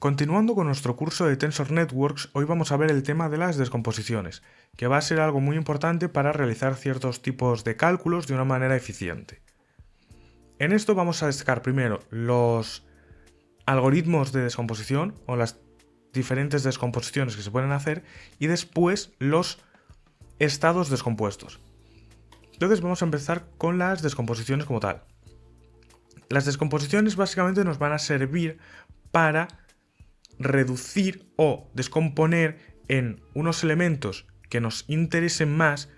Continuando con nuestro curso de Tensor Networks, hoy vamos a ver el tema de las descomposiciones, que va a ser algo muy importante para realizar ciertos tipos de cálculos de una manera eficiente. En esto vamos a destacar primero los algoritmos de descomposición o las diferentes descomposiciones que se pueden hacer y después los estados descompuestos. Entonces vamos a empezar con las descomposiciones como tal. Las descomposiciones básicamente nos van a servir para reducir o descomponer en unos elementos que nos interesen más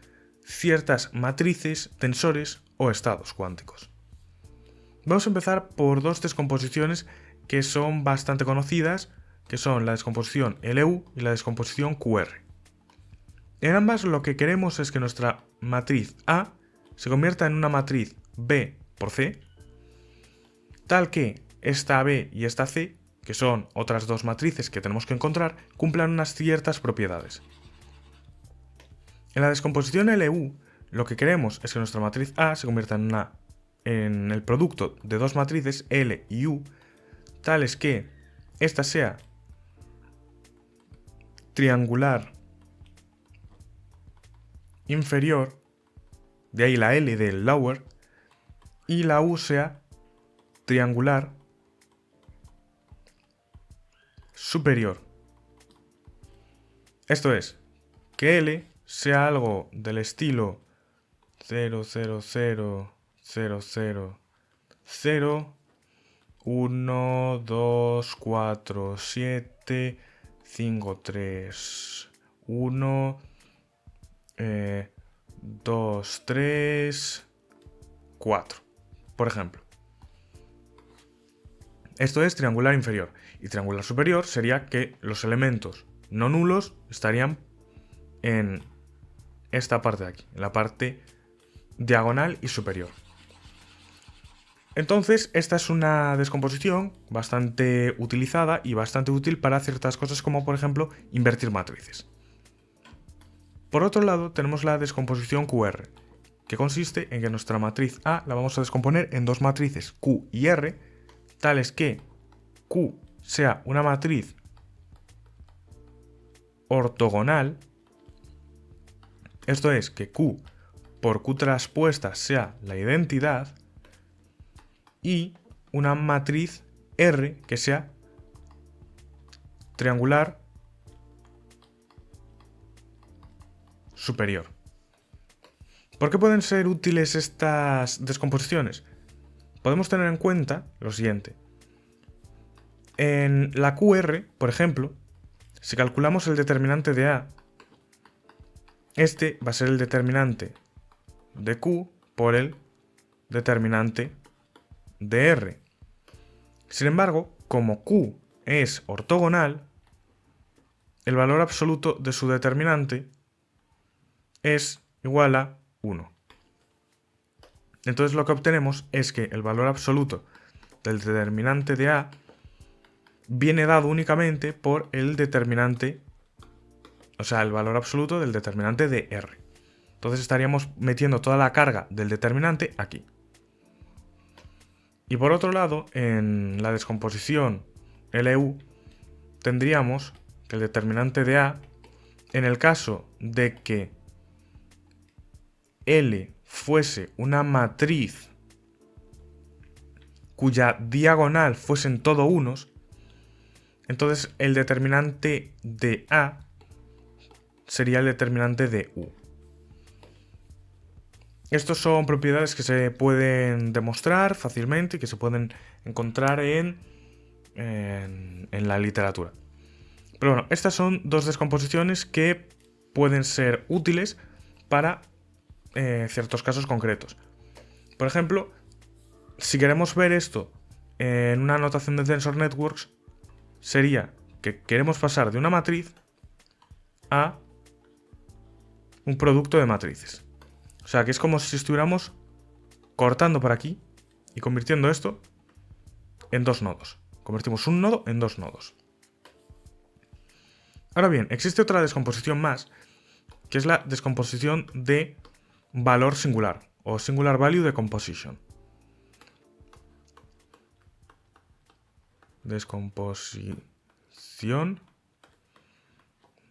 ciertas matrices, tensores o estados cuánticos. Vamos a empezar por dos descomposiciones que son bastante conocidas, que son la descomposición LU y la descomposición QR. En ambas lo que queremos es que nuestra matriz A se convierta en una matriz B por C, tal que esta B y esta C, que son otras dos matrices que tenemos que encontrar, cumplan unas ciertas propiedades. En la descomposición LU, lo que queremos es que nuestra matriz A se convierta en el producto de dos matrices L y U, tales que esta sea triangular inferior, de ahí la L del lower, y la U sea triangular superior. Esto es, que L sea algo del estilo 0, 0, 0, 0, 0, 0, 1, 2, 4, 7, 5, 3, 1, 2, 3, 4, por ejemplo. Esto es triangular inferior. Y triangular superior sería que los elementos no nulos estarían en esta parte de aquí, en la parte diagonal y superior. Entonces, esta es una descomposición bastante utilizada y bastante útil para ciertas cosas como, por ejemplo, invertir matrices. Por otro lado, tenemos la descomposición QR, que consiste en que nuestra matriz A la vamos a descomponer en dos matrices Q y R, tales que Q sea una matriz ortogonal, esto es, que Q por Q traspuesta sea la identidad, y una matriz R que sea triangular superior. ¿Por qué pueden ser útiles estas descomposiciones? Podemos tener en cuenta lo siguiente. En la QR, por ejemplo, si calculamos el determinante de A, este va a ser el determinante de Q por el determinante de R. Sin embargo, como Q es ortogonal, el valor absoluto de su determinante es igual a 1. Entonces lo que obtenemos es que el valor absoluto del determinante de A viene dado únicamente por el determinante, o sea, el valor absoluto del determinante de R. Entonces estaríamos metiendo toda la carga del determinante aquí. Y por otro lado, en la descomposición LU, tendríamos que el determinante de A, en el caso de que L fuese una matriz cuya diagonal fuesen todo unos, entonces el determinante de A sería el determinante de U. Estos son propiedades que se pueden demostrar fácilmente y que se pueden encontrar en la literatura. Pero bueno, estas son dos descomposiciones que pueden ser útiles para ciertos casos concretos. Por ejemplo, si queremos ver esto en una notación de Tensor Networks, sería que queremos pasar de una matriz a un producto de matrices. O sea, que es como si estuviéramos cortando por aquí y convirtiendo esto en dos nodos. Convertimos un nodo en dos nodos. Ahora bien, existe otra descomposición más, que es la descomposición de valor singular, o singular value decomposition.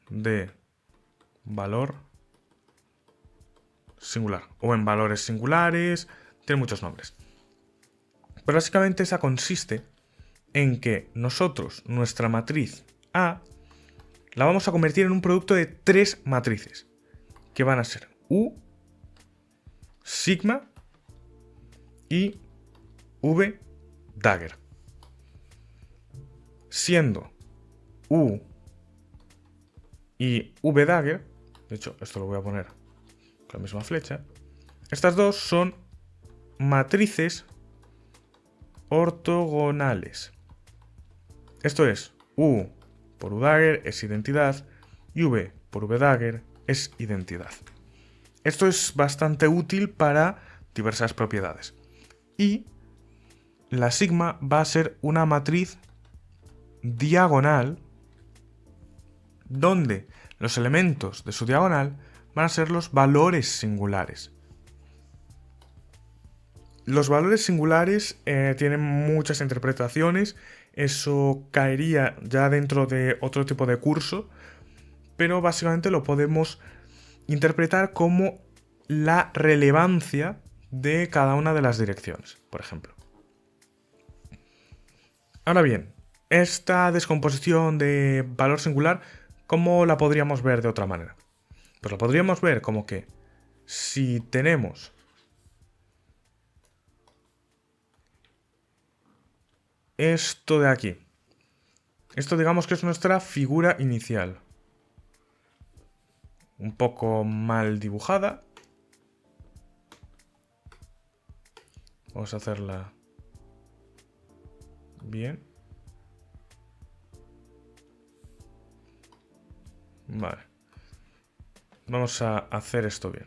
de valor singular. O en valores singulares. Tiene muchos nombres. Pero básicamente esa consiste en que nosotros, nuestra matriz A, la vamos a convertir en un producto de 3 matrices. Que van a ser U, sigma y V dagger. Siendo U y V dagger, de hecho esto lo voy a poner con la misma flecha, estas dos son matrices ortogonales. Esto es, U por U dagger es identidad y V por V dagger es identidad. Esto es bastante útil para diversas propiedades. Y la sigma va a ser una matriz diagonal donde los elementos de su diagonal van a ser los valores singulares. Los valores singulares tienen muchas interpretaciones, eso caería ya dentro de otro tipo de curso, pero básicamente lo podemos interpretar como la relevancia de cada una de las direcciones, por ejemplo. Ahora bien, esta descomposición de valor singular, ¿cómo la podríamos ver de otra manera? Pues la podríamos ver como que si tenemos esto de aquí, esto digamos que es nuestra figura inicial. Un poco mal dibujada. Vamos a hacerla bien. Vale. Vamos a hacer esto bien,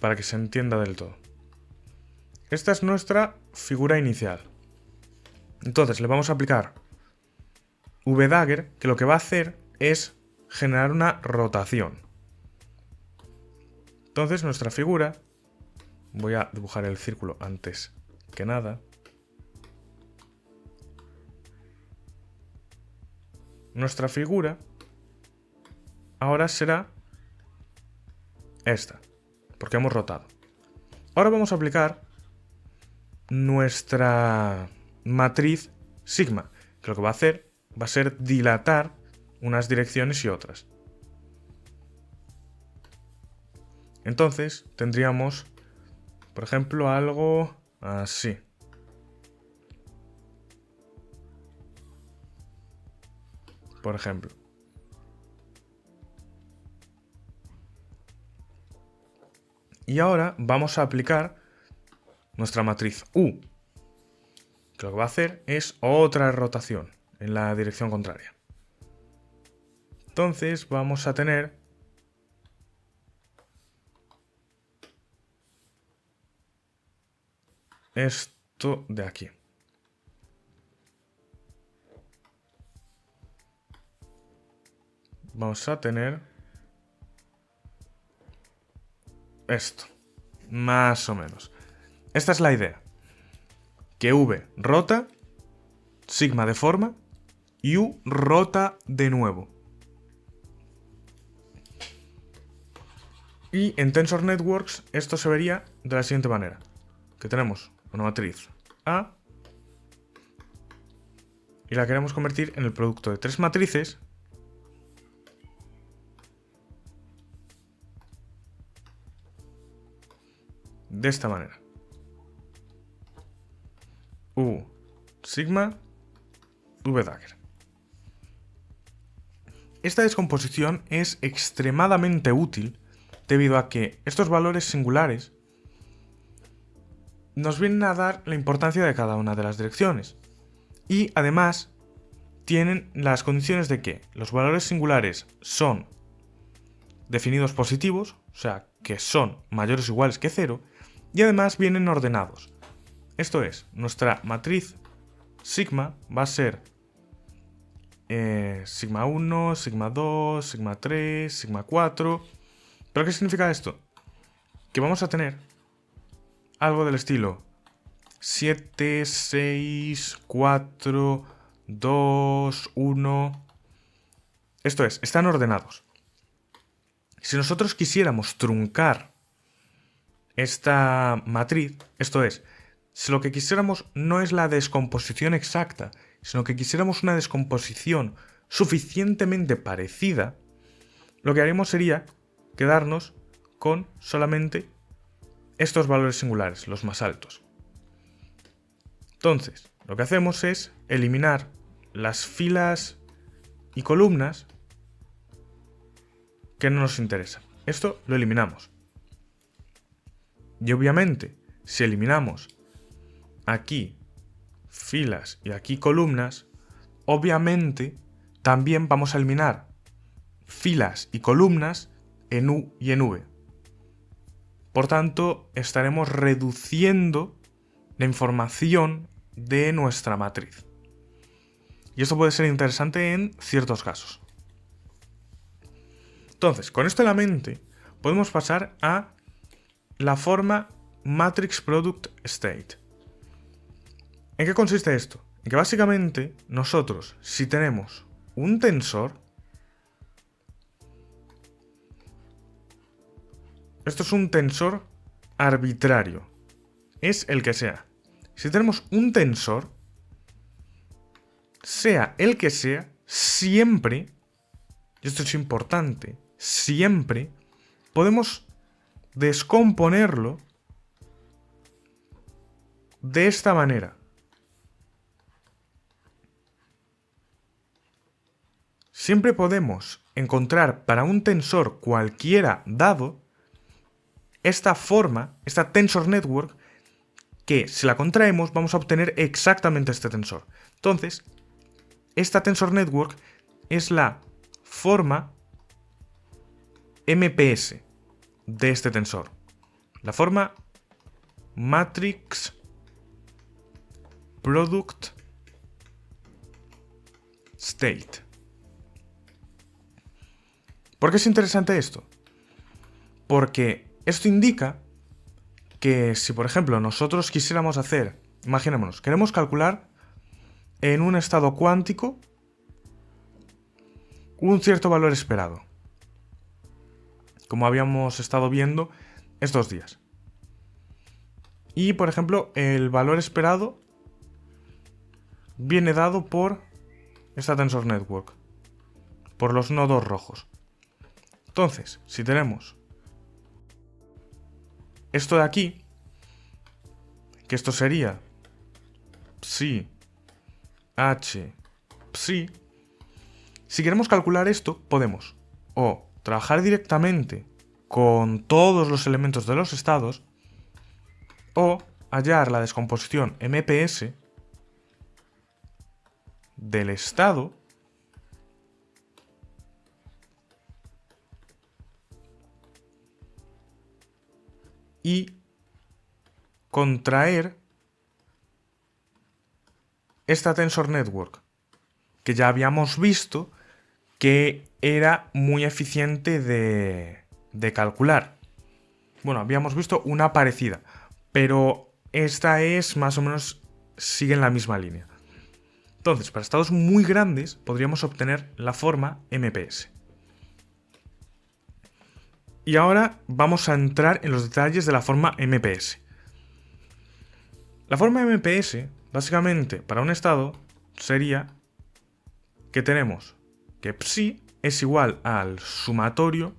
para que se entienda del todo. Esta es nuestra figura inicial. Entonces le vamos a aplicar VDagger, que lo que va a hacer es generar una rotación. Entonces nuestra figura, voy a dibujar el círculo antes que nada. Nuestra figura ahora será esta, porque hemos rotado. Ahora vamos a aplicar nuestra matriz sigma, que lo que va a hacer va a ser dilatar unas direcciones y otras. Entonces tendríamos, por ejemplo, algo así. Por ejemplo. Y ahora vamos a aplicar nuestra matriz U, que lo que va a hacer es otra rotación en la dirección contraria. Entonces vamos a tener esto de aquí. Vamos a tener esto, más o menos. Esta es la idea. Que V rota, sigma deforma y U rota de nuevo. Y en Tensor Networks esto se vería de la siguiente manera. Que tenemos una matriz A y la queremos convertir en el producto de 3 matrices de esta manera. U, sigma, V dagger. Esta descomposición es extremadamente útil debido a que estos valores singulares nos vienen a dar la importancia de cada una de las direcciones. Y además tienen las condiciones de que los valores singulares son definidos positivos, o sea, que son mayores o iguales que 0, y además vienen ordenados. Esto es, nuestra matriz sigma va a ser sigma 1, sigma 2, sigma 3, sigma 4. ¿Pero qué significa esto? Que vamos a tener algo del estilo 7, 6, 4, 2, 1... Esto es, están ordenados. Si nosotros quisiéramos truncar esta matriz, esto es, si lo que quisiéramos no es la descomposición exacta, sino que quisiéramos una descomposición suficientemente parecida, lo que haríamos sería quedarnos con solamente estos valores singulares, los más altos. Entonces, lo que hacemos es eliminar las filas y columnas que no nos interesan. Esto lo eliminamos. Y obviamente, si eliminamos aquí filas y aquí columnas, obviamente también vamos a eliminar filas y columnas en U y en V. Por tanto, estaremos reduciendo la información de nuestra matriz. Y esto puede ser interesante en ciertos casos. Entonces, con esto en la mente, podemos pasar a la forma Matrix Product State. ¿En qué consiste esto? En que básicamente nosotros, si tenemos un tensor, esto es un tensor arbitrario, es el que sea. Si tenemos un tensor, sea el que sea, siempre, y esto es importante, siempre podemos descomponerlo de esta manera. Siempre podemos encontrar para un tensor cualquiera dado esta forma, esta tensor network, que si la contraemos vamos a obtener exactamente este tensor. Entonces, esta tensor network es la forma MPS de este tensor. La forma Matrix Product State. ¿Por qué es interesante esto? Porque esto indica que si, por ejemplo, nosotros quisiéramos hacer, imaginémonos, queremos calcular en un estado cuántico un cierto valor esperado, como habíamos estado viendo estos días. Y, por ejemplo, el valor esperado viene dado por esta tensor network, por los nodos rojos. Entonces, si tenemos esto de aquí, que esto sería psi, h, psi, si queremos calcular esto, podemos o trabajar directamente con todos los elementos de los estados, o hallar la descomposición MPS del estado y contraer esta tensor network, que ya habíamos visto que era muy eficiente de calcular. Bueno, habíamos visto una parecida, pero esta es más o menos, sigue en la misma línea. Entonces, para estados muy grandes podríamos obtener la forma MPS. Y ahora vamos a entrar en los detalles de la forma MPS. La forma MPS, básicamente, para un estado, sería que tenemos que psi es igual al sumatorio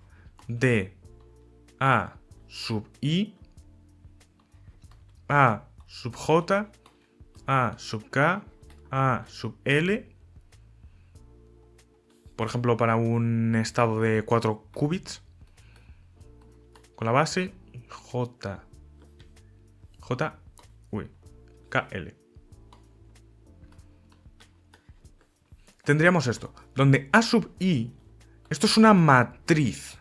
de A sub I, A sub J, A sub K, A sub L, por ejemplo, para un estado de 4 qubits, con la base KL. Tendríamos esto, donde A sub I, esto es una matriz,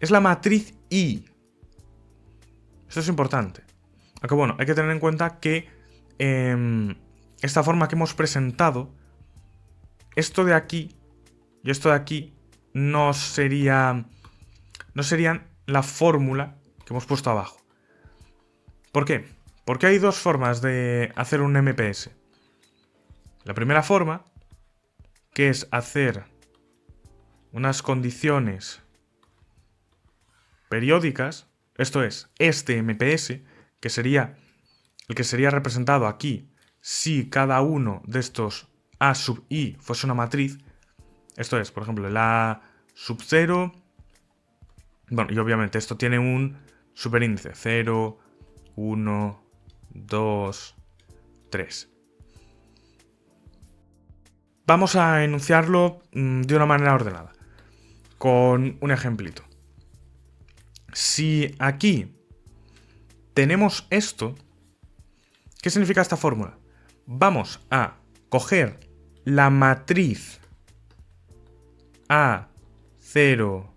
es la matriz I. Esto es importante. Aunque bueno, hay que tener en cuenta que esta forma que hemos presentado, esto de aquí y esto de aquí no serían la fórmula que hemos puesto abajo. ¿Por qué? Porque hay dos formas de hacer un MPS. la primera forma, que es hacer unas condiciones periódicas, esto es, este MPS, que sería el que sería representado aquí si cada uno de estos A sub I fuese una matriz. Esto es, por ejemplo, el A sub 0. Bueno, y obviamente esto tiene un superíndice. 0, 1, 2, 3. Vamos a enunciarlo de una manera ordenada, con un ejemplito. Si aquí tenemos esto, ¿qué significa esta fórmula? Vamos a coger la matriz A0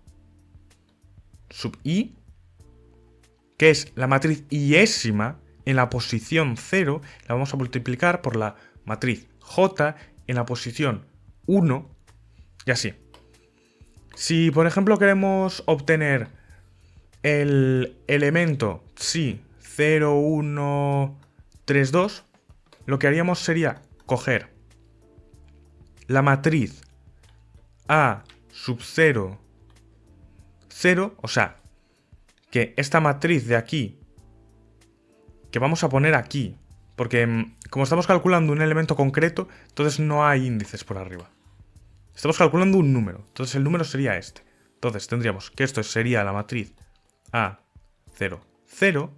sub I, que es la matriz iésima en la posición 0, la vamos a multiplicar por la matriz J en la posición 1 y así. Si, por ejemplo, queremos obtener el elemento psi 0, 1, 3, 2, lo que haríamos sería coger la matriz A sub 0, 0, o sea, que esta matriz de aquí, que vamos a poner aquí, porque como estamos calculando un elemento concreto, entonces no hay índices por arriba. Estamos calculando un número, entonces el número sería este. Entonces tendríamos que esto sería la matriz A0, 0.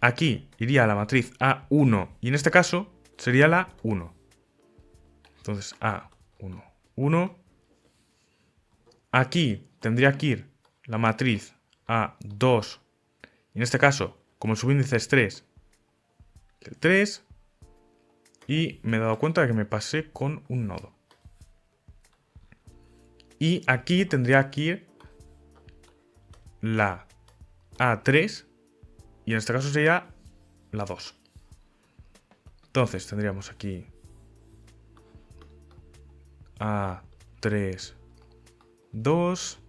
Aquí iría la matriz A1 y en este caso sería la 1. Entonces A1, 1. Aquí tendría que ir la matriz A2 y en este caso, como el subíndice es 3, el 3. Y me he dado cuenta de que me pasé con un nodo. Y aquí tendría que ir la A3 y en este caso sería la 2. Entonces tendríamos aquí A3, 2,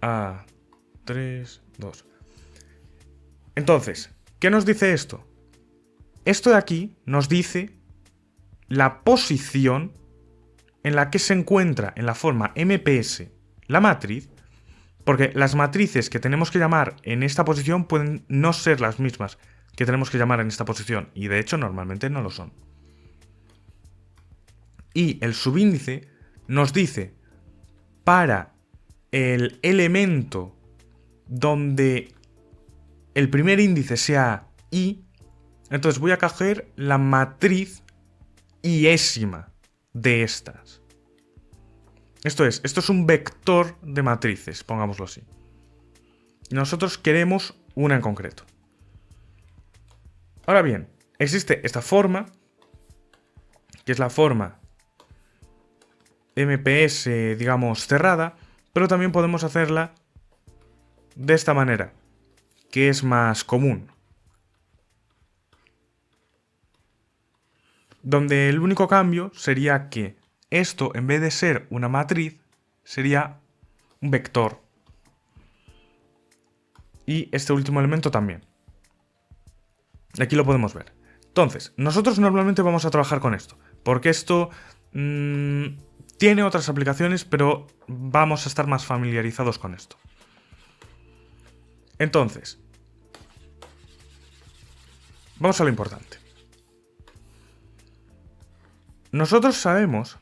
A3, 2. Entonces, ¿qué nos dice esto? Esto de aquí nos dice la posición en la que se encuentra en la forma MPS la matriz, porque las matrices que tenemos que llamar en esta posición pueden no ser las mismas que tenemos que llamar en esta posición, y de hecho normalmente no lo son. Y el subíndice nos dice para el elemento donde el primer índice sea I, entonces voy a coger la matriz iésima de estas. Esto es un vector de matrices, pongámoslo así. Y nosotros queremos una en concreto. Ahora bien, existe esta forma, que es la forma MPS, digamos, cerrada, pero también podemos hacerla de esta manera, que es más común. Donde el único cambio sería que esto, en vez de ser una matriz, sería un vector. Y este último elemento también. Aquí lo podemos ver. Entonces, nosotros normalmente vamos a trabajar con esto, porque esto tiene otras aplicaciones, pero vamos a estar más familiarizados con esto. Entonces, vamos a lo importante. Nosotros sabemos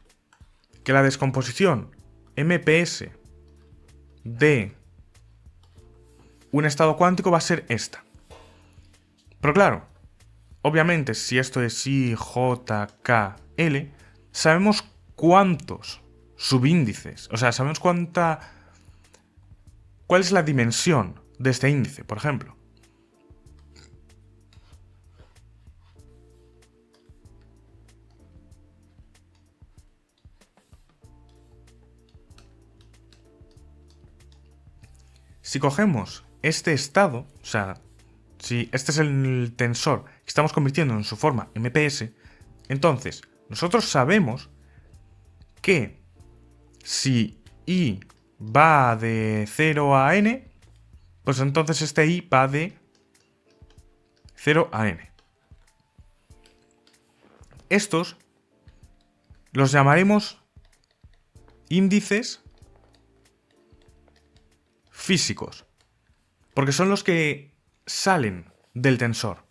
que la descomposición MPS de un estado cuántico va a ser esta. Pero claro, obviamente si esto es I, J, K, L, sabemos cuántos subíndices, o sea, sabemos cuál es la dimensión de este índice, por ejemplo. Si cogemos este estado, o sea, si este es el tensor que estamos convirtiendo en su forma MPS, entonces nosotros sabemos que si I va de 0 a n, pues entonces este I va de 0 a n. estos los llamaremos índices físicos, porque son los que salen del tensor.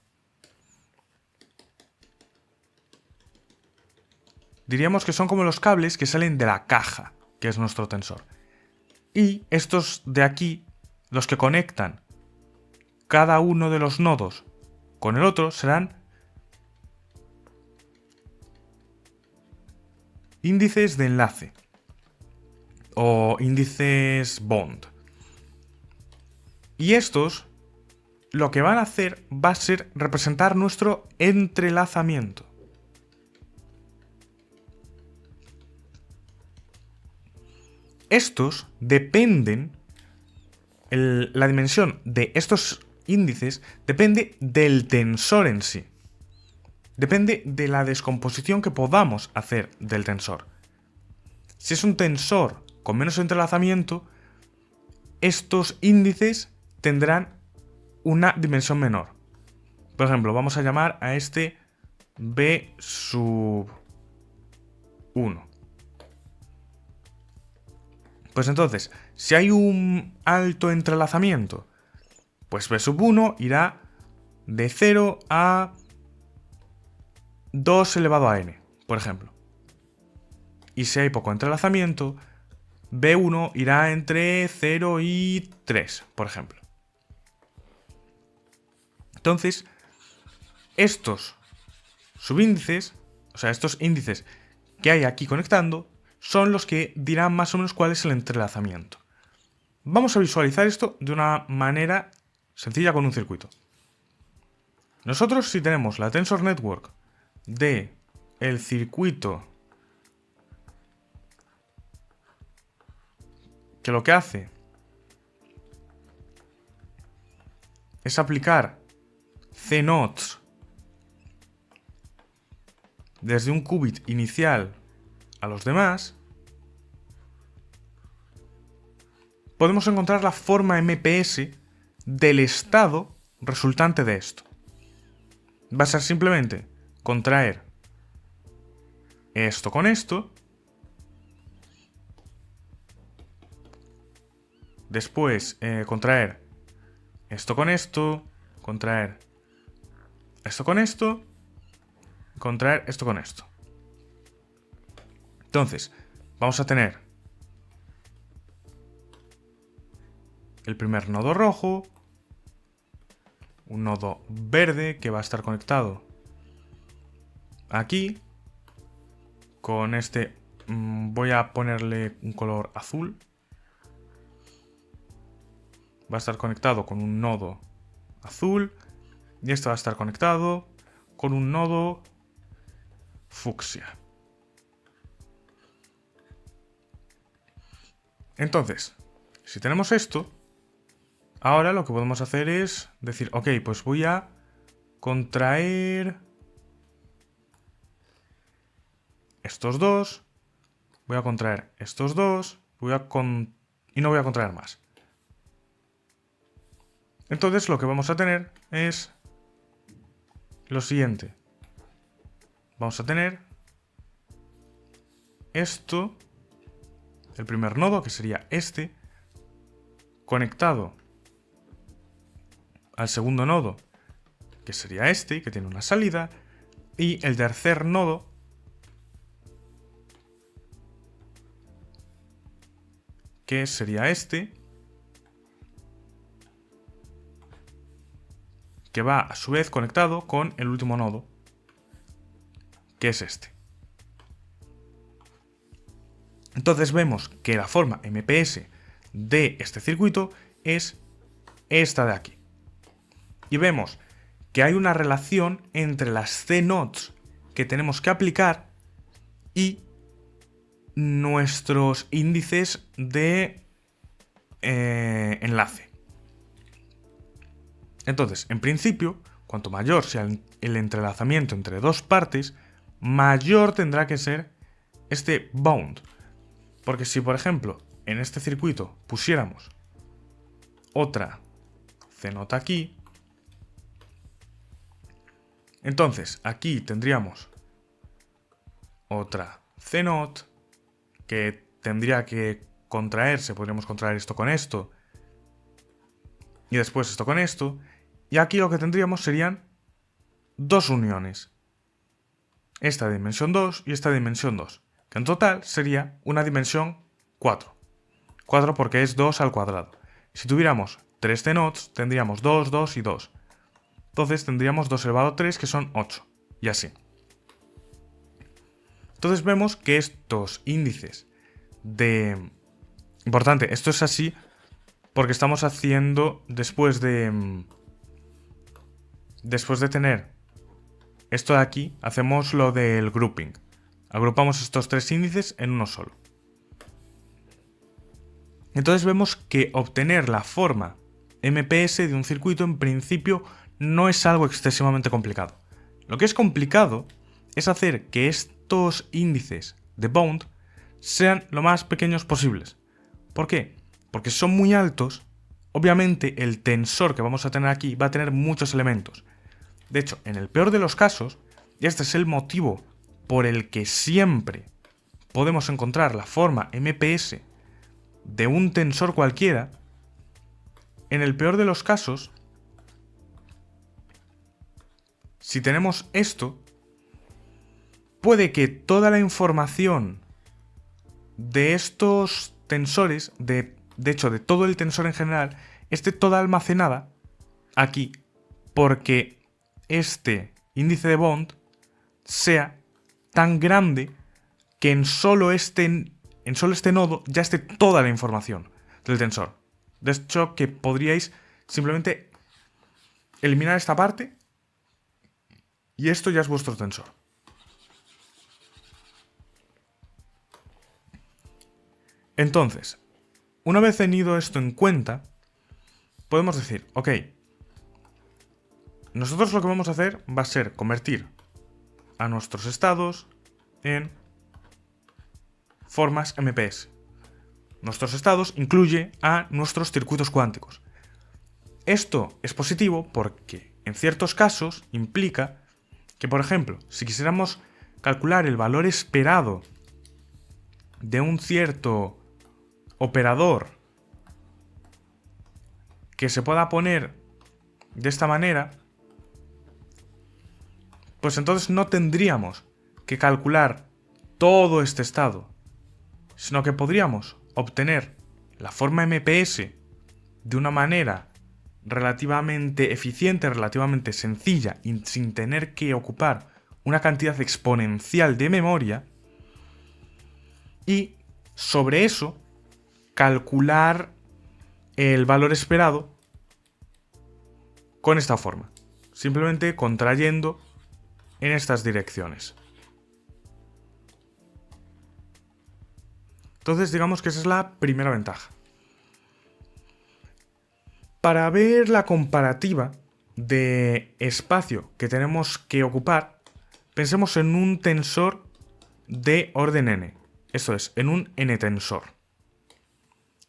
Diríamos que son como los cables que salen de la caja, que es nuestro tensor. Y estos de aquí, los que conectan cada uno de los nodos con el otro, serán índices de enlace o índices bond. Y estos lo que van a hacer va a ser representar nuestro entrelazamiento. Estos dependen, la dimensión de estos índices depende del tensor en sí. Depende de la descomposición que podamos hacer del tensor. Si es un tensor con menos entrelazamiento, estos índices tendrán una dimensión menor. Por ejemplo, vamos a llamar a este B sub 1. Pues entonces, si hay un alto entrelazamiento, pues B sub 1 irá de 0 a 2 elevado a n, por ejemplo. Y si hay poco entrelazamiento, B1 irá entre 0 y 3, por ejemplo. Entonces, estos subíndices, o sea, estos índices que hay aquí conectando, son los que dirán más o menos cuál es el entrelazamiento. Vamos a visualizar esto de una manera sencilla con un circuito. Nosotros, si tenemos la Tensor Network de el circuito que lo que hace es aplicar C-nodes desde un qubit inicial a los demás, podemos encontrar la forma MPS del estado resultante de esto. Va a ser simplemente contraer esto con esto, después contraer esto con esto, contraer esto con esto, contraer esto con esto. Entonces, vamos a tener el primer nodo rojo, un nodo verde que va a estar conectado aquí, con este voy a ponerle un color azul. Va a estar conectado con un nodo azul y este va a estar conectado con un nodo fucsia. Entonces, si tenemos esto, ahora lo que podemos hacer es decir, ok, pues voy a contraer estos dos, voy a contraer estos dos, y no voy a contraer más. Entonces lo que vamos a tener es lo siguiente. Vamos a tener esto, el primer nodo, que sería este, conectado al segundo nodo, que sería este, que tiene una salida, y el tercer nodo, que sería este, que va a su vez conectado con el último nodo, que es este. Entonces vemos que la forma MPS de este circuito es esta de aquí. Y vemos que hay una relación entre las C-nodes que tenemos que aplicar y nuestros índices de enlace. Entonces, en principio, cuanto mayor sea el entrelazamiento entre dos partes, mayor tendrá que ser este bound. Porque si, por ejemplo, en este circuito pusiéramos otra C-node aquí, entonces aquí tendríamos otra C0, que tendría que contraerse, podríamos contraer esto con esto, y después esto con esto, y aquí lo que tendríamos serían dos uniones. Esta de dimensión 2 y esta de dimensión 2, que en total sería una dimensión 4. 4 porque es 2 al cuadrado. Si tuviéramos 3 C0, tendríamos 2, 2 y 2. Entonces tendríamos 2 elevado a 3, que son 8. Y así. Entonces vemos que estos índices de... Importante, esto es así porque estamos haciendo después de tener esto de aquí, hacemos lo del grouping. Agrupamos estos tres índices en uno solo. Entonces vemos que obtener la forma MPS de un circuito en principio no es algo excesivamente complicado. Lo que es complicado es hacer que estos índices de bound sean lo más pequeños posibles. ¿Por qué? Porque son muy altos, obviamente el tensor que vamos a tener aquí va a tener muchos elementos. De hecho, en el peor de los casos, y este es el motivo por el que siempre podemos encontrar la forma MPS de un tensor cualquiera, en el peor de los casos, si tenemos esto, puede que toda la información de estos tensores, de hecho de todo el tensor en general, esté toda almacenada aquí, porque este índice de Bond sea tan grande que en solo este nodo ya esté toda la información del tensor. De hecho, que podríais simplemente eliminar esta parte y esto ya es vuestro tensor. Entonces, una vez tenido esto en cuenta, podemos decir, ok, nosotros lo que vamos a hacer va a ser convertir a nuestros estados en formas MPS. Nuestros estados incluye a nuestros circuitos cuánticos. Esto es positivo porque en ciertos casos implica que, por ejemplo, si quisiéramos calcular el valor esperado de un cierto operador que se pueda poner de esta manera, pues entonces no tendríamos que calcular todo este estado, sino que podríamos obtener la forma MPS de una manera relativamente eficiente, relativamente sencilla y sin tener que ocupar una cantidad exponencial de memoria, y sobre eso calcular el valor esperado con esta forma, simplemente contrayendo en estas direcciones. Entonces digamos que esa es la primera ventaja. Para ver la comparativa de espacio que tenemos que ocupar, pensemos en un tensor de orden n. Esto es, en un n-tensor.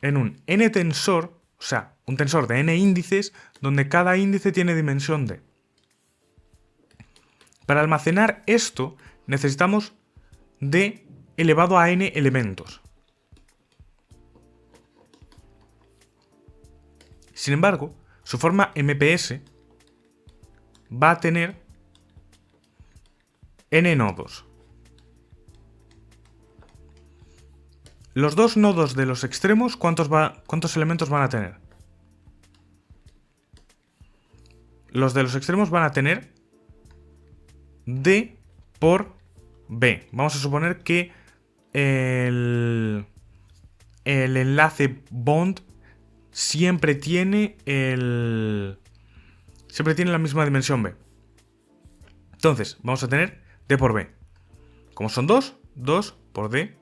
En un n-tensor, o sea, un tensor de n índices donde cada índice tiene dimensión d. Para almacenar esto necesitamos d elevado a n elementos. Sin embargo, su forma MPS va a tener n nodos. Los dos nodos de los extremos, ¿cuántos elementos van a tener? Los de los extremos van a tener D por B. Vamos a suponer que el enlace bond siempre tiene la misma dimensión B. Entonces, vamos a tener D por B. Como son 2, 2 por D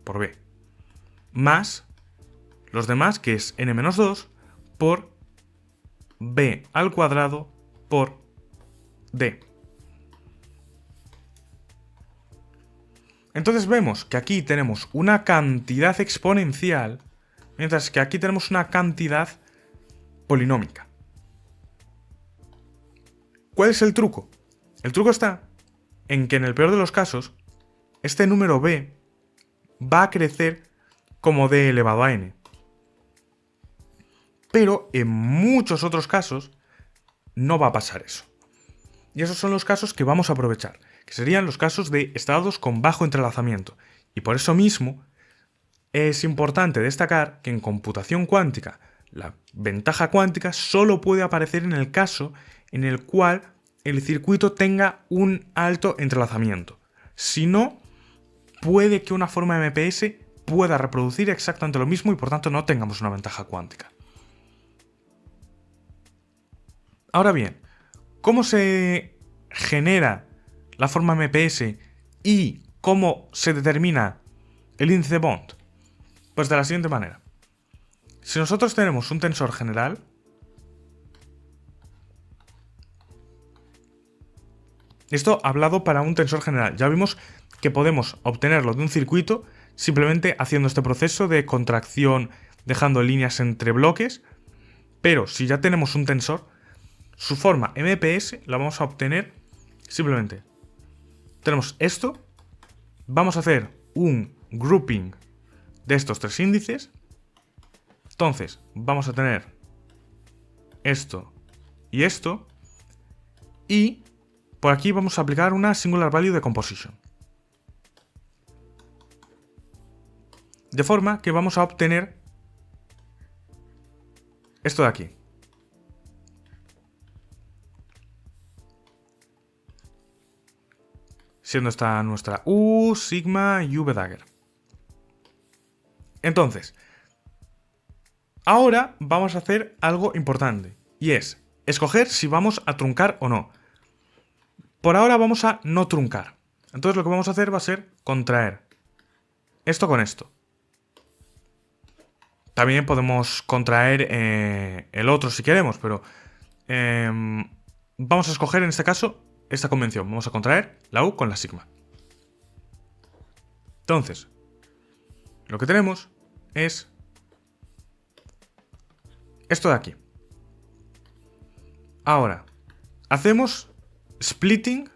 por B. Más los demás, que es n-2 por B al cuadrado por D. Entonces vemos que aquí tenemos una cantidad exponencial, mientras que aquí tenemos una cantidad polinómica. ¿Cuál es el truco? El truco está en que en el peor de los casos este número b va a crecer como d elevado a n. Pero en muchos otros casos no va a pasar eso. Y esos son los casos que vamos a aprovechar, que serían los casos de estados con bajo entrelazamiento. Y por eso mismo es importante destacar que en computación cuántica la ventaja cuántica solo puede aparecer en el caso en el cual el circuito tenga un alto entrelazamiento. Si no, puede que una forma MPS pueda reproducir exactamente lo mismo y por tanto no tengamos una ventaja cuántica. Ahora bien, ¿cómo se genera la forma MPS y cómo se determina el índice Bond? Pues de la siguiente manera. Si nosotros tenemos un tensor general, esto hablado para un tensor general, ya vimos que podemos obtenerlo de un circuito simplemente haciendo este proceso de contracción, dejando líneas entre bloques, pero si ya tenemos un tensor, su forma MPS la vamos a obtener simplemente. Tenemos esto, vamos a hacer un grouping de estos tres índices, entonces vamos a tener esto, y por aquí vamos a aplicar una singular value de composition. De forma que vamos a obtener esto de aquí. Siendo esta nuestra U, sigma y V dagger. Entonces, ahora vamos a hacer algo importante, y es escoger si vamos a truncar o no. Por ahora vamos a no truncar. Entonces lo que vamos a hacer va a ser contraer esto con esto. También podemos contraer el otro si queremos, pero vamos a escoger en este caso esta convención. Vamos a contraer la U con la sigma. Entonces, lo que tenemos es esto de aquí. Ahora, hacemos splitting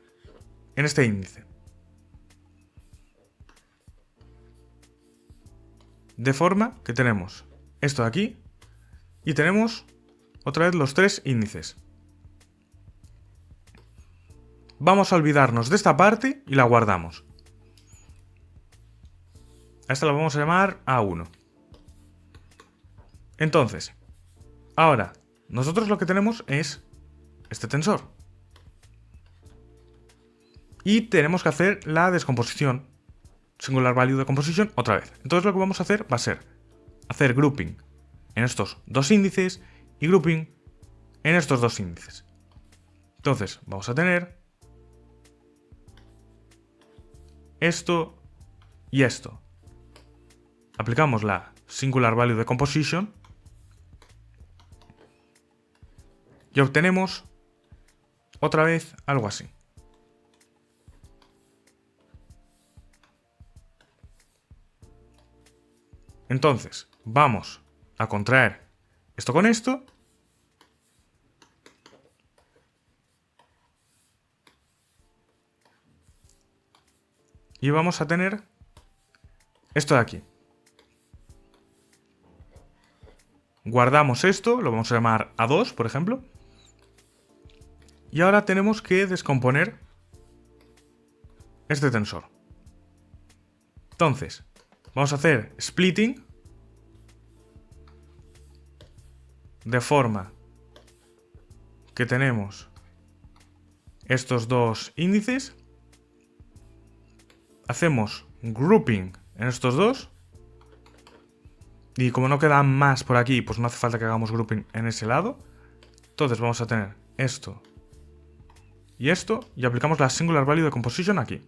en este índice. De forma que tenemos esto de aquí y tenemos otra vez los tres índices. Vamos a olvidarnos de esta parte y la guardamos. A esta la vamos a llamar A1. Entonces, ahora, nosotros lo que tenemos es este tensor. Y tenemos que hacer la descomposición, singular value de composition, otra vez. Entonces lo que vamos a hacer va a ser hacer grouping en estos dos índices y grouping en estos dos índices. Entonces vamos a tener esto y esto. Aplicamos la singular value de composition y obtenemos otra vez algo así. Entonces, vamos a contraer esto con esto. Y vamos a tener esto de aquí. Guardamos esto, lo vamos a llamar A2, por ejemplo. Y ahora tenemos que descomponer este tensor. Entonces, vamos a hacer splitting de forma que tenemos estos dos índices. Hacemos grouping en estos dos. Y como no queda más por aquí, pues no hace falta que hagamos grouping en ese lado. Entonces vamos a tener esto y aplicamos la singular value de composition aquí.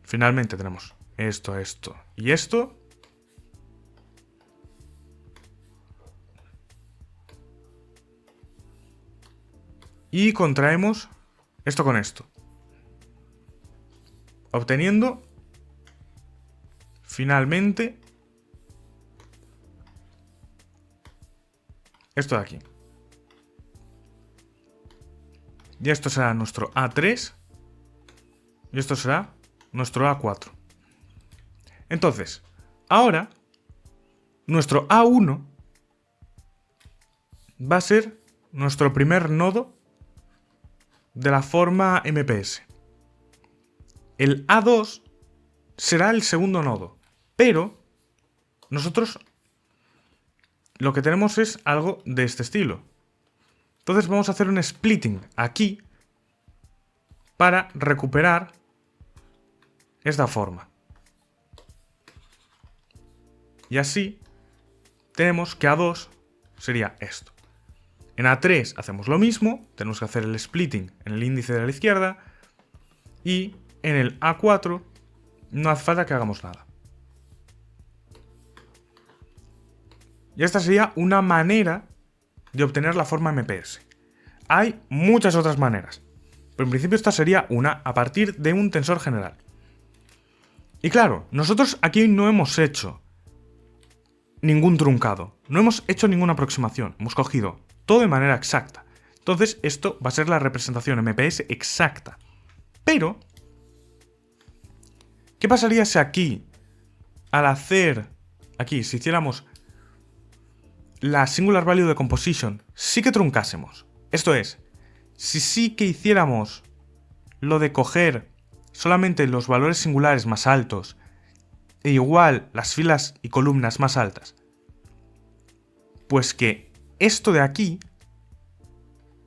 Finalmente tenemos esto y esto. Y contraemos esto con esto. Obteniendo finalmente esto de aquí. Y esto será nuestro A3. Y esto será nuestro A4. Entonces, ahora, nuestro A1 va a ser nuestro primer nodo de la forma MPS. El A2 será el segundo nodo, pero nosotros lo que tenemos es algo de este estilo. Entonces vamos a hacer un splitting aquí para recuperar esta forma. Y así tenemos que A2 sería esto. En A3 hacemos lo mismo, tenemos que hacer el splitting en el índice de la izquierda, y en el A4 no hace falta que hagamos nada. Y esta sería una manera de obtener la forma MPS. Hay muchas otras maneras, pero en principio esta sería una a partir de un tensor general. Y claro, nosotros aquí no hemos hecho ningún truncado, no hemos hecho ninguna aproximación, hemos cogido todo de manera exacta. Entonces esto va a ser la representación MPS exacta. Pero, ¿qué pasaría si aquí, al hacer, aquí, si hiciéramos la Singular Value Decomposition, sí que truncásemos? Esto es, si sí que hiciéramos lo de coger solamente los valores singulares más altos e igual las filas y columnas más altas, pues que esto de aquí,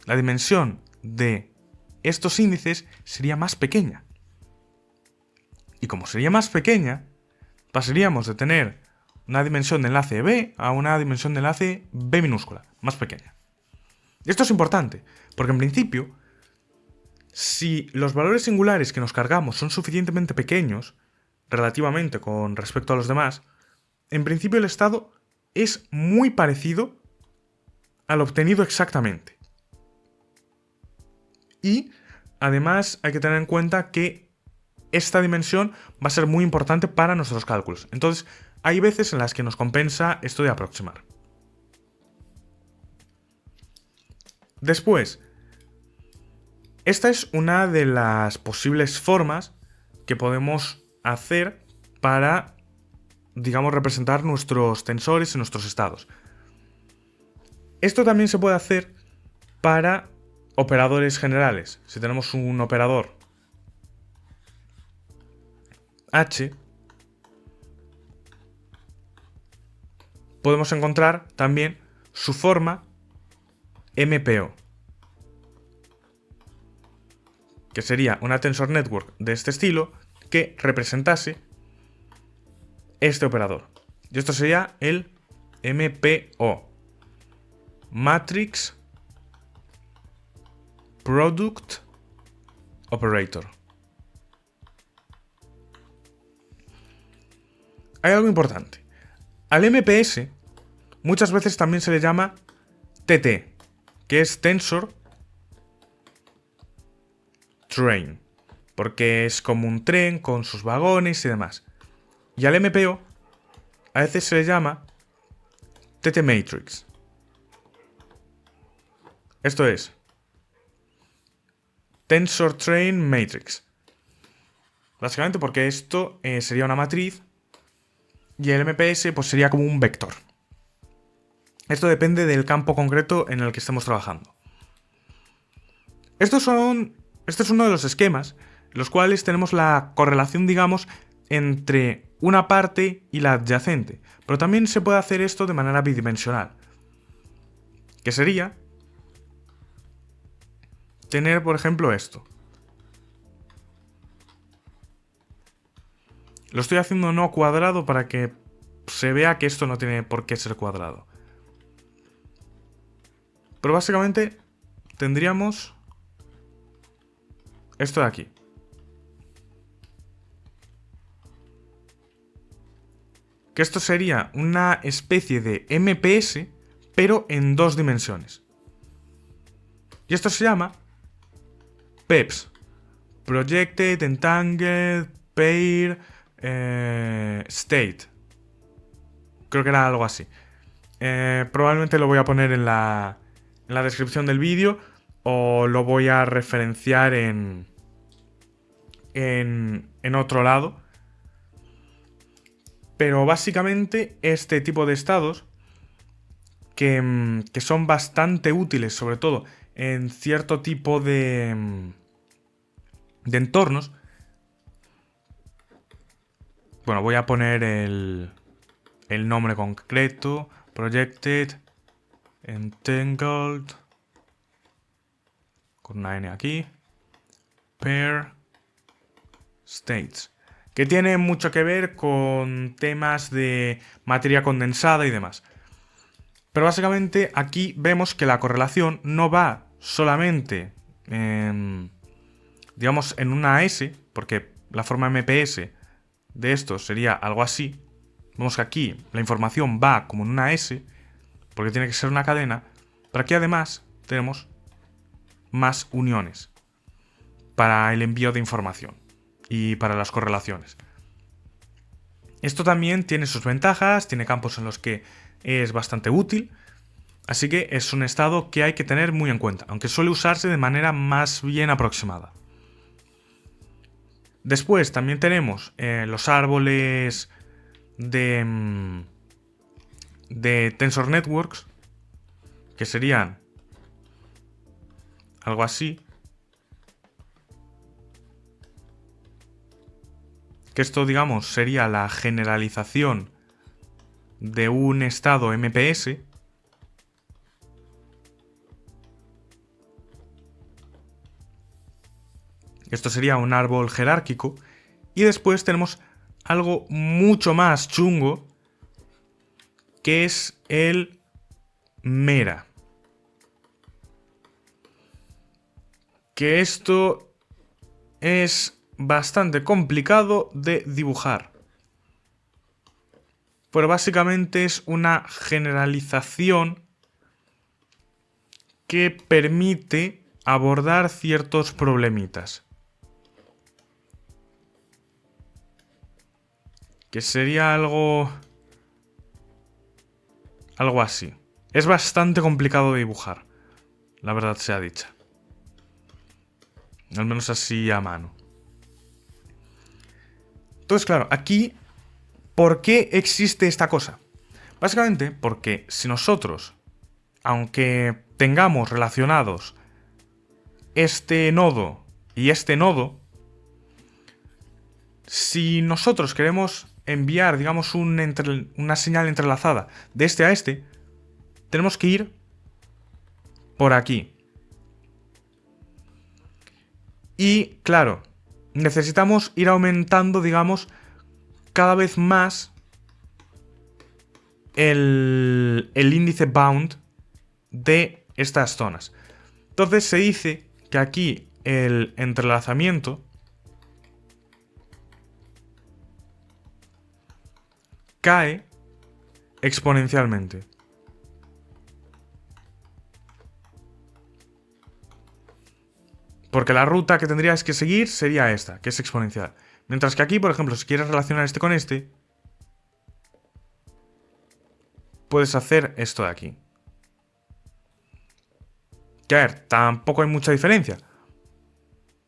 la dimensión de estos índices sería más pequeña. Y como sería más pequeña, pasaríamos de tener una dimensión de enlace B a una dimensión de enlace B minúscula, más pequeña. Y esto es importante, porque en principio, si los valores singulares que nos cargamos son suficientemente pequeños, relativamente con respecto a los demás, en principio el estado es muy parecido al obtenido exactamente. Y además hay que tener en cuenta que esta dimensión va a ser muy importante para nuestros cálculos. Entonces, hay veces en las que nos compensa esto de aproximar. Después, esta es una de las posibles formas que podemos hacer para, digamos, representar nuestros tensores y nuestros estados. Esto también se puede hacer para operadores generales. Si tenemos un operador H, podemos encontrar también su forma MPO, que sería una tensor network de este estilo que representase este operador. Y esto sería el MPO, Matrix Product Operator. Hay algo importante. Al MPS muchas veces también se le llama TT, que es Tensor Train, porque es como un tren con sus vagones y demás. Y al MPO a veces se le llama TT Matrix. Esto es Tensor Train Matrix. Básicamente porque esto sería una matriz y el MPS pues sería como un vector. Esto depende del campo concreto en el que estemos trabajando. Este es uno de los esquemas en los cuales tenemos la correlación, digamos, entre una parte y la adyacente. Pero también se puede hacer esto de manera bidimensional, que sería tener, por ejemplo, esto. Lo estoy haciendo no cuadrado para que se vea que esto no tiene por qué ser cuadrado. Pero básicamente tendríamos esto de aquí. Que esto sería una especie de MPS, pero en dos dimensiones. Y esto se llama PEPS. Projected, Entangled, Pair, State. Creo que era algo así. Probablemente lo voy a poner en la descripción del vídeo o lo voy a referenciar en en otro lado. Pero básicamente este tipo de estados que son bastante útiles, sobre todo en cierto tipo de entornos. Bueno, voy a poner el nombre concreto. Projected Entangled, con una N aquí, Pair States, que tiene mucho que ver con temas de materia condensada y demás. Pero básicamente aquí vemos que la correlación no va solamente digamos en una S, porque la forma MPS de esto sería algo así. Vemos que aquí la información va como en una S, porque tiene que ser una cadena, pero aquí además tenemos más uniones para el envío de información y para las correlaciones. Esto también tiene sus ventajas, tiene campos en los que es bastante útil, así que es un estado que hay que tener muy en cuenta, aunque suele usarse de manera más bien aproximada. Después también tenemos los árboles de Tensor Networks, que serían algo así. Que esto, digamos, sería la generalización de un estado MPS. Esto sería un árbol jerárquico. Y después tenemos algo mucho más chungo, que es el Mera. Que esto es bastante complicado de dibujar. Pero básicamente es una generalización que permite abordar ciertos problemitas. Que sería algo así. Es bastante complicado de dibujar, la verdad sea dicha. Al menos así a mano. Entonces, claro, aquí, ¿por qué existe esta cosa? Básicamente porque si nosotros, aunque tengamos relacionados este nodo y este nodo, si nosotros queremos enviar, digamos, una señal entrelazada de este a este, tenemos que ir por aquí. Y, claro, necesitamos ir aumentando, digamos, cada vez más el índice bound de estas zonas. Entonces se dice que aquí el entrelazamiento cae exponencialmente. Porque la ruta que tendrías que seguir sería esta, que es exponencial. Mientras que aquí, por ejemplo, si quieres relacionar este con este, puedes hacer esto de aquí. Que a ver, tampoco hay mucha diferencia.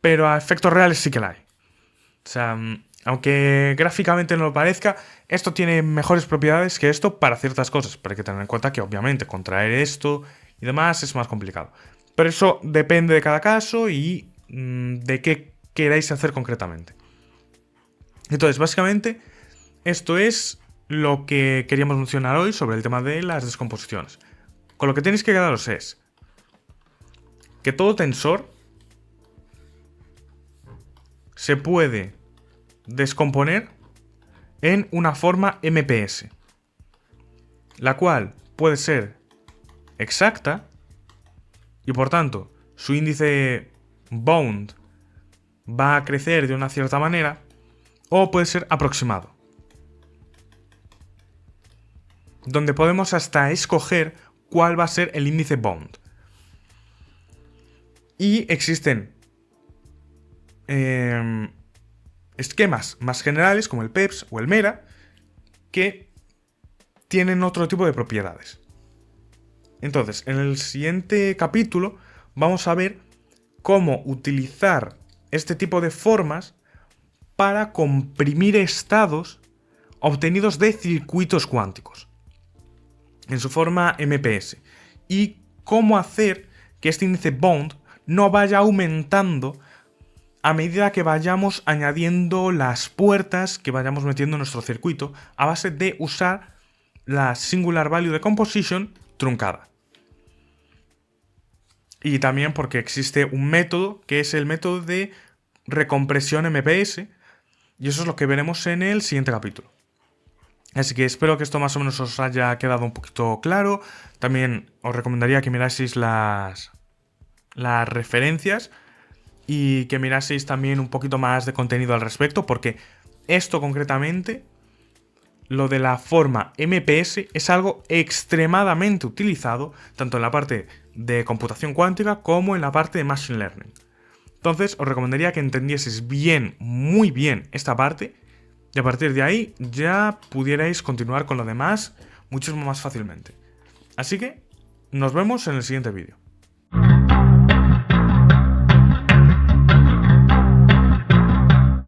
Pero a efectos reales sí que la hay. O sea, aunque gráficamente no lo parezca, esto tiene mejores propiedades que esto para ciertas cosas. Pero hay que tener en cuenta que obviamente contraer esto y demás es más complicado. Pero eso depende de cada caso y de qué queráis hacer concretamente. Entonces, básicamente, esto es lo que queríamos mencionar hoy sobre el tema de las descomposiciones. Con lo que tenéis que quedaros es que todo tensor se puede descomponer en una forma MPS, la cual puede ser exacta y por tanto su índice bound va a crecer de una cierta manera, o puede ser aproximado, donde podemos hasta escoger cuál va a ser el índice bound. Y existen esquemas más generales como el PEPS o el Mera que tienen otro tipo de propiedades. Entonces, en el siguiente capítulo vamos a ver cómo utilizar este tipo de formas para comprimir estados obtenidos de circuitos cuánticos en su forma MPS y cómo hacer que este índice Bond no vaya aumentando a medida que vayamos añadiendo las puertas que vayamos metiendo en nuestro circuito a base de usar la Singular Value Decomposition truncada. Y también porque existe un método que es el método de recompresión MPS, y eso es lo que veremos en el siguiente capítulo. Así que espero que esto más o menos os haya quedado un poquito claro. También os recomendaría que miraseis las referencias y que miraseis también un poquito más de contenido al respecto, porque esto concretamente, lo de la forma MPS, es algo extremadamente utilizado tanto en la parte de computación cuántica como en la parte de Machine Learning. Entonces os recomendaría que entendieseis bien, muy bien esta parte, y a partir de ahí ya pudierais continuar con lo demás muchísimo más fácilmente. Así que nos vemos en el siguiente vídeo.